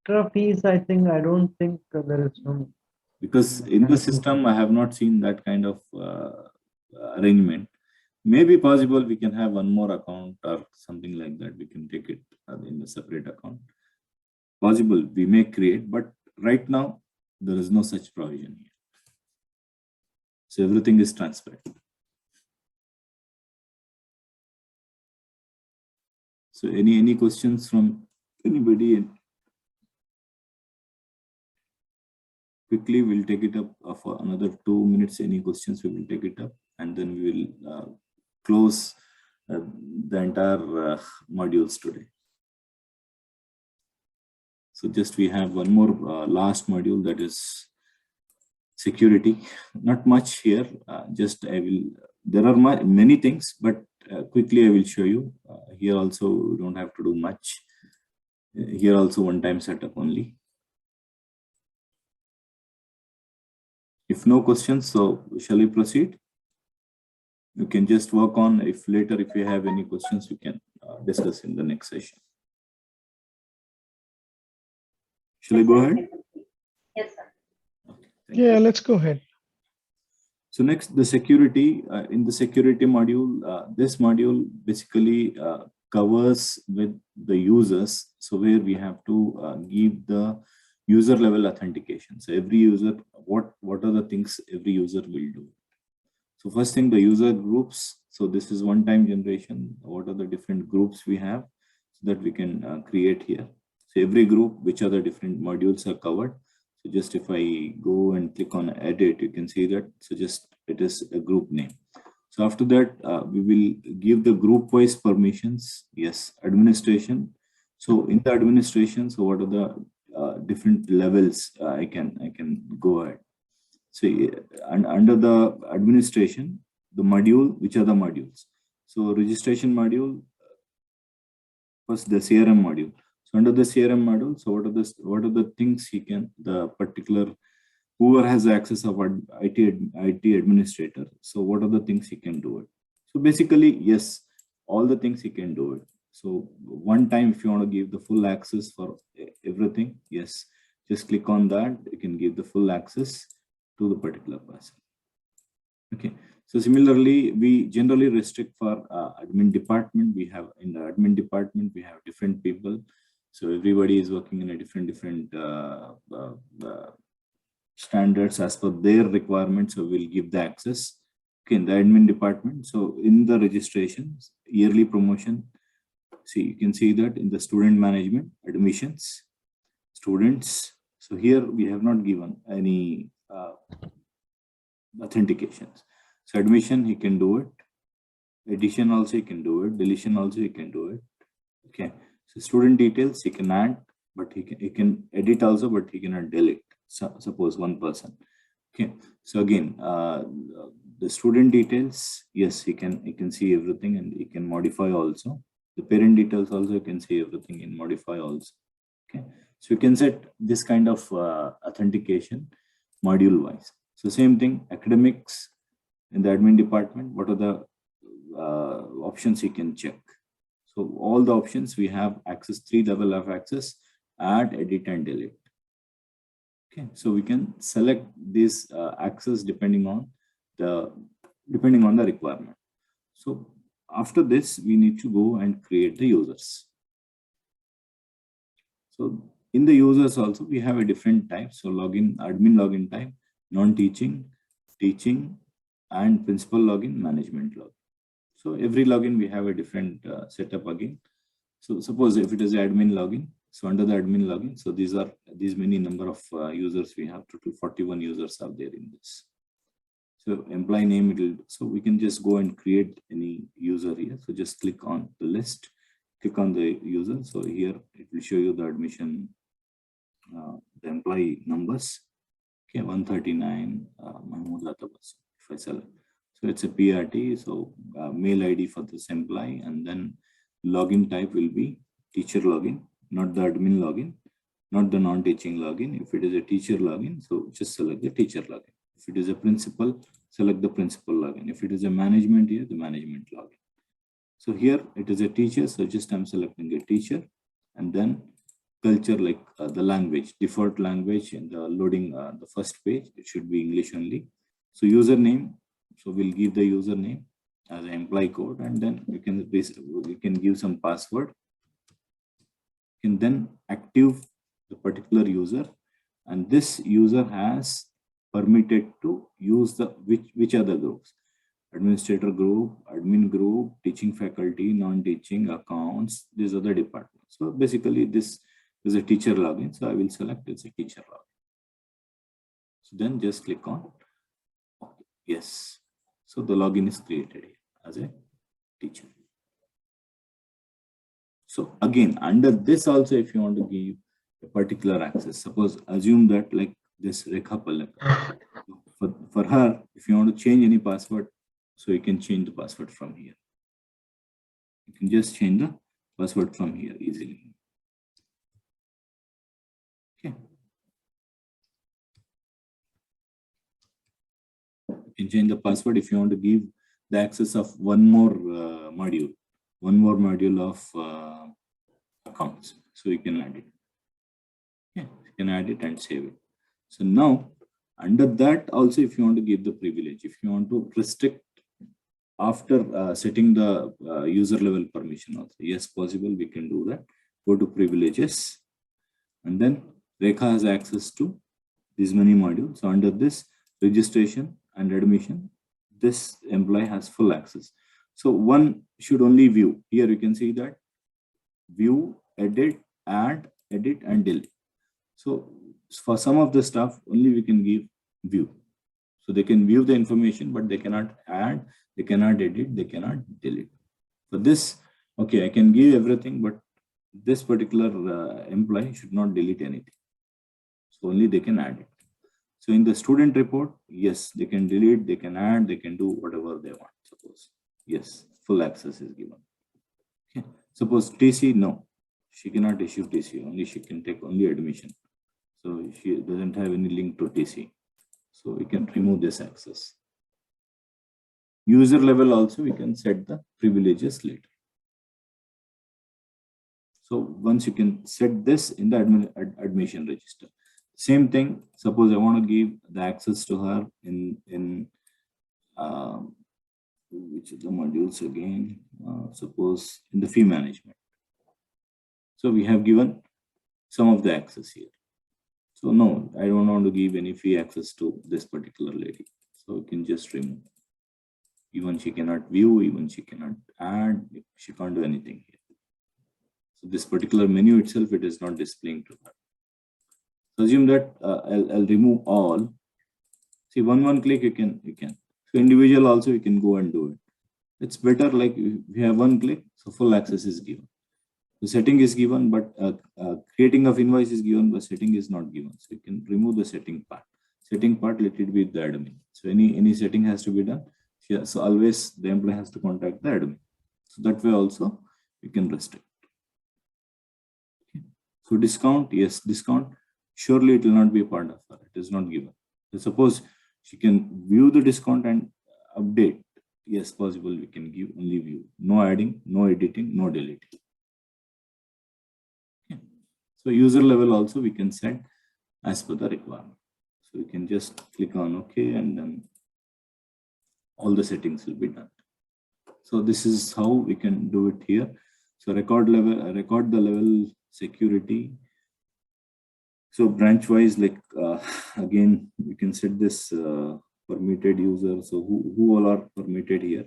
extra fees, I don't think there is no. Because in the system, I have not seen that kind of arrangement. Maybe possible we can have one more account or something like that. We can take it in a separate account. Possible we may create, but right now there is no such provision here. So everything is transparent. So any questions from anybody? Quickly, we'll take it up for another 2 minutes. Any questions, we will take it up, and then we will close the entire modules today. So just we have one more last module, that is security. Not much here. Just I will. There are many things, but quickly I will show you. Here also we don't have to do much. Here also one-time setup only. If no questions, so shall we proceed? You can just work on. If later, if you have any questions, we can discuss in the next session. Shall we go ahead? Yes, sir. Okay, yeah, let's go ahead. So next, the security. In the security module, this module basically covers with the users. So where we have to give the user level authentication. So every user, what are the things every user will do? So first thing, the user groups. So this is one-time generation. What are the different groups we have so that we can create here? So every group, which are the different modules are covered. So just if I go and click on edit, you can see that. So just it is a group name. So after that, we will give the group wise permissions. Yes, administration. So in the administration, so what are the different levels I can go ahead. So and under the administration, the module, which are the modules? So registration module, first the CRM module. So under the CRM module, so what are the things he can, the particular whoever has access of IT administrator. So what are the things he can do it? So basically, yes, all the things he can do it. So one time, if you want to give the full access for everything, yes, just click on that. You can give the full access to the particular person. Okay. So similarly, we generally restrict for admin department. We have in the admin department, we have different people. So everybody is working in a different standards as per their requirements. So we'll give the access. Okay, in the admin department. So in the registrations, yearly promotion. See, you can see that in the student management, admissions, students. So here we have not given any authentications. So admission, he can do it. Addition also he can do it. Deletion also he can do it. Okay. So student details he can add, but he can edit also, but he cannot delete. So suppose one person. Okay. So again, the student details, yes, he can see everything and he can modify also. The parent details also you can see everything and modify also. Okay. So you can set this kind of authentication module wise. So same thing, academics in the admin department, what are the options you can check? So all the options we have access, 3 level of access, add, edit and delete. Okay, so we can select this access depending on the requirement. So after this, we need to go and create the users. So in the users also, we have a different type. So login, admin login type, non-teaching, teaching, and principal login, management login. So every login we have a different setup again. So suppose if it is admin login, so under the admin login, so these many number of users we have, total 41 users are there in this. So employee name, so we can just go and create any user here. So just click on the list, click on the user. So here it will show you the admission, the employee numbers. Okay, 139, Mahmood Atabas, if I select. So it's a PRT, so mail ID for this employee, and then login type will be teacher login, not the admin login, not the non-teaching login. If it is a teacher login, so just select the teacher login. If it is a principal, select the principal login. If it is a management here, the management login. So here it is a teacher, so just I'm selecting a teacher, and then culture, like the language, default language in the loading the first page, it should be English only. So username, so we'll give the username as an employee code, and then you can give some password. You can then active the particular user, and this user has permitted to use the which other groups: administrator group, admin group, teaching faculty, non-teaching, accounts, these other departments. So basically this is a teacher login. So I will select it's a teacher login. So then just click on okay. Yes. So the login is created here as a teacher. So again, under this also, if you want to give a particular access, suppose assume that like this Rekha Palak, for her, if you want to change any password, so you can change the password from here. You can just change the password from here easily. Okay. You can change the password if you want to give the access of one more module of accounts. So you can add it. Yeah, you can add it and save it. So now under that also, if you want to give the privilege, if you want to restrict after setting the user level permission also, yes, possible, we can do that. Go to privileges, and then Rekha has access to these many modules. So under this registration and admission, this employee has full access. So one should only view. Here you can see that view, edit, add, edit, and delete. So for some of the stuff, only we can give view. So they can view the information, but they cannot add, they cannot edit, they cannot delete. For this, okay, I can give everything, but this particular employee should not delete anything. So only they can add it. So in the student report, yes, they can delete, they can add, they can do whatever they want. Suppose, yes, full access is given. Okay. Suppose TC, no, she cannot issue TC, only she can take only admission. So she doesn't have any link to TC. So we can remove this access. User level also, we can set the privileges later. So once you can set this in the admission register. Same thing, suppose I want to give the access to her in which of the modules again, suppose in the fee management. So we have given some of the access here. So no, I don't want to give any fee access to this particular lady. So we can just remove. Even she cannot view, even she cannot add, she can't do anything here. So this particular menu itself, it is not displaying to her. So assume that I'll remove all. See, one click you can. So individual also you can go and do it. It's better like we have one click, so full access is given. The setting is given, but creating of invoice is given, but setting is not given. So you can remove the setting part. Setting part, let it be the admin. So any setting has to be done. Yeah, so always the employee has to contact the admin. So that way also you can restrict. Okay. So discount, yes, discount. Surely it will not be a part of her. It is not given. So suppose she can view the discount and update. Yes, possible. We can give only view. No adding, no editing, no deleting. Okay. So user level also we can set as per the requirement. So you can just click on OK, and then all the settings will be done. So this is how we can do it here. So record the level security. So branch wise, like again, we can set this permitted user. So who all are permitted here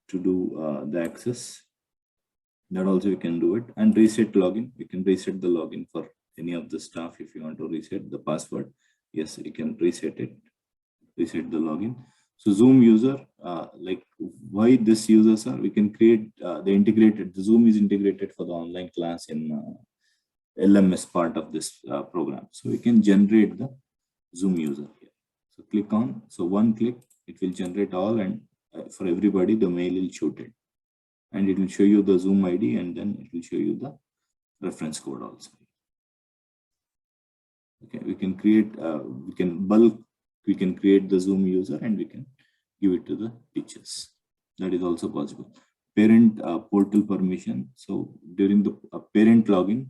to do the access. That also we can do it. And reset login. We can reset the login for any of the staff. If you want to reset the password, yes, you can reset it. Reset the login. So Zoom user, like why this users are, we can create the Zoom is integrated for the online class in LMS part of this program. So we can generate the Zoom user here. So click on, so one click, it will generate all, and for everybody, the mail will shoot it. And it will show you the Zoom ID, and then it will show you the reference code also. Okay, we can create, we can create the Zoom user and we can give it to the teachers. That is also possible. Parent portal permission. So during the parent login,